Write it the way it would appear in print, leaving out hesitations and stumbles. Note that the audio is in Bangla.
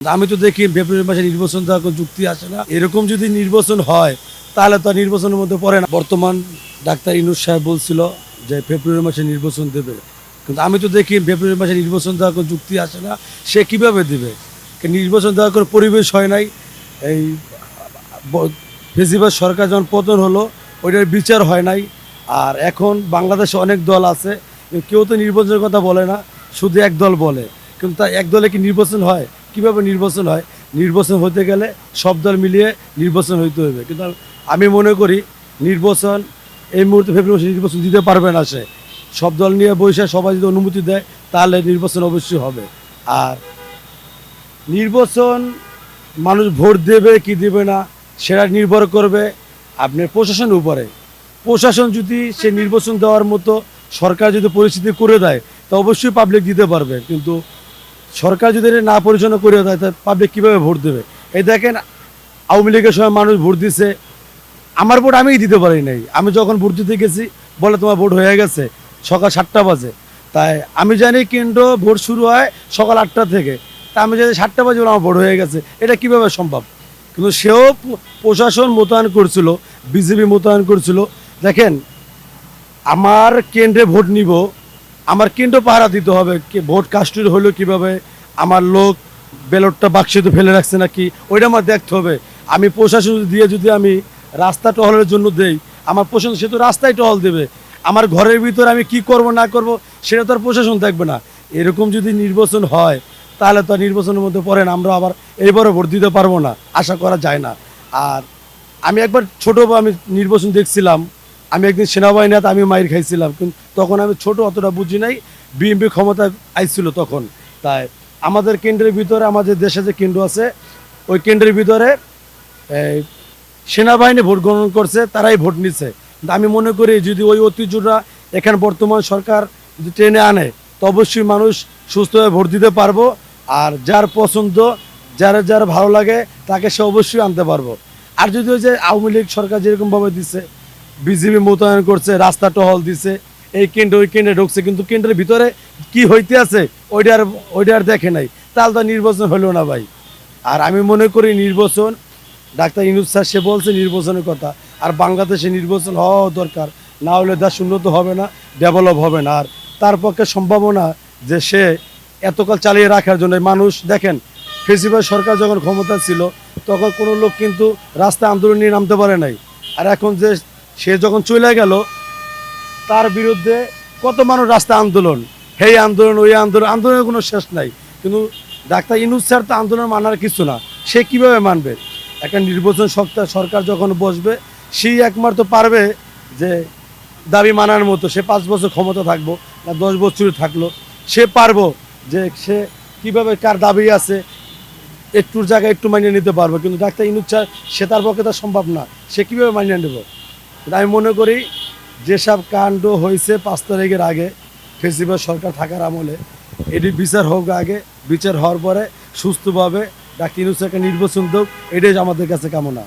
আমি তো দেখি ফেব্রুয়ারি মাসে নির্বাচন দেওয়ার কোনো যুক্তি আসে না। এরকম যদি নির্বাচন হয় তাহলে তো নির্বাচনের মধ্যে পড়ে না। বর্তমান ডাক্তার ইউনূস সাহেব বলছিল যে ফেব্রুয়ারি মাসে নির্বাচন দেবে, কিন্তু আমি তো দেখি ফেব্রুয়ারি মাসে নির্বাচন দেওয়ার কোনো যুক্তি আসে না। সে কিভাবে দেবে? নির্বাচন দেওয়ার কোনো পরিবেশ হয় নাই। এই ফেসিবাদ সরকার যখন পতন হলো ওইটার বিচার হয় নাই। আর এখন বাংলাদেশে অনেক দল আছে, কেউ তো নির্বাচনের কথা বলে না, শুধু এক দল বলে। কিন্তু তা এক দলে কি নির্বাচন হয়? কিভাবে নির্বাচন হয়? নির্বাচন হতে গেলে সব দল মিলিয়ে নির্বাচন হইতে হবে। কিন্তু আমি মনে করি নির্বাচন এই মুহূর্তে ফেব্রুয়ারি নির্বাচন দিতে পারবে না। সে সব দল নিয়ে বসে সবাই যদি অনুমতি দেয় তাহলে নির্বাচন অবশ্যই হবে। আর নির্বাচন মানুষ ভোট দেবে কি দেবে না সেটা নির্ভর করবে আপনার প্রশাসনের উপরে। প্রশাসন যদি সে নির্বাচন দেওয়ার মতো সরকার যদি পরিস্থিতি করে দেয় তা অবশ্যই পাবলিক দিতে পারবে। কিন্তু সরকার যদি এটা না পরিচালনা করে দেয় তা পাবলিক কীভাবে ভোট দেবে? এই দেখেন, আওয়ামী লীগের সময় মানুষ ভোট দিছে, আমার ভোট আমিই দিতে পারি নাই। আমি যখন ভোট দিতে গেছি বলে তোমার ভোট হয়ে গেছে সকাল 7টা বাজে। তাই আমি জানি কিন্তু ভোট শুরু হয় সকাল 8টা থেকে, তা আমি জানি 7টা বাজে বলে আমার ভোট হয়ে গেছে। এটা কিভাবে সম্ভব? কিন্তু সেও প্রশাসন মোতায়েন করছিল, বিজেপি মোতায়েন করছিল। দেখেন, আমার কেন্দ্রে ভোট নিব, আমার কেন্দ্র পাহারা দিতে হবে। ভোট কাস্টডি হলো কিভাবে, আমার লোক ব্যালটটা বাক্সে তো ফেলে রাখছে নাকি, ওইটা আমার দেখতে হবে। আমি প্রশাসন দিয়ে যদি আমি রাস্তা টহলের জন্য দেই, আমার প্রশাসন সে তো রাস্তায় টহল দেবে। আমার ঘরের ভিতরে আমি কি করব না করব সেটা তো আর প্রশাসন দেখবে না। এরকম যদি নির্বাচন হয় তাহলে তো নির্বাচনের মধ্যে পড়েন আমরা আবার এইবারও ভোট দিতে পারবো না, আশা করা যায় না। আর আমি একবার ছোটো আমি নির্বাচন দেখছিলাম, আমি একদিন সেনাবাহিনী হাতে আমি মাইর খাইছিলাম, কিন্তু তখন আমি ছোট, অতটা বুঝি নাই। বিএনপি ক্ষমতা আইছিল তখন। তাই আমাদের কেন্দ্রের ভিতরে, আমাদের দেশে যে কেন্দ্র আছে ওই কেন্দ্রের ভিতরে সেনাবাহিনী ভোট গ্রহণ করছে, তারাই ভোট নিচ্ছে। কিন্তু আমি মনে করি যদি ওই ঐতিহ্যটা এখানে বর্তমান সরকার যদি টেনে আনে তো অবশ্যই মানুষ সুস্থভাবে ভোট দিতে পারবো। আর যার পছন্দ, যার ভালো লাগে তাকে সে অবশ্যই আনতে পারবো। আর যদি ওই যে আওয়ামী লীগ সরকার যেরকমভাবে দিচ্ছে, বিজেপি মোতায়েন করছে, রাস্তা টহল দিছে, এই কেন্দ্র ওই কেন্দ্রে ঢুকছে, কিন্তু কেন্দ্রের ভিতরে কি হইতে আছে ওইটা আর দেখে নাই, তাহলে তো নির্বাচন হলো না ভাই। আর আমি মনে করি নির্বাচন, ডাক্তার ইউনূস স্যার সে বলছে নির্বাচনের কথা, আর বাংলাদেশে নির্বাচন হওয়া দরকার, না হলে দেশ উন্নত হবে না, ডেভেলপ হবে না। আর তার পক্ষে সম্ভাবনা যে সে এতকাল চালিয়ে রাখার জন্য মানুষ দেখেন, ফেসিবাদ সরকার যখন ক্ষমতা ছিল তখন কোনো লোক কিন্তু রাস্তায় আন্দোলন নিয়ে নামতে পারে নাই। আর এখন যে সে যখন চলে গেল তার বিরুদ্ধে কত মানুষ রাস্তা আন্দোলন, সেই আন্দোলন ওই আন্দোলন, আন্দোলনের কোনো শেষ নাই। কিন্তু ডাক্তার ইউনূস স্যার তো আন্দোলন মানার কিছু না, সে কিভাবে মানবে? একটা নির্বাচন সরকার যখন বসবে সেই একমাত্র পারবে যে দাবি মানার মতো। সে 5 বছর ক্ষমতা থাকবো না 10 বছর থাকলো, সে পারবো যে সে কীভাবে কার দাবি আছে একটুর জায়গায় একটু মানিয়ে নিতে পারবো। কিন্তু ডাক্তার ইউনূস স্যার সে তার পক্ষে তার সম্ভব না, সে কীভাবে মানিয়ে নেব? আমি মনে করি যেসব কাণ্ড হয়েছে 5 তারিখের আগে ফেসিবাদ সরকার থাকার আমলে, এটি বিচার হোক আগে, বিচার হওয়ার পরে সুস্থভাবে ডাক্তার ইউনূস স্যারকে নির্বাচন হোক, এটাই আমাদের কাছে কামনা।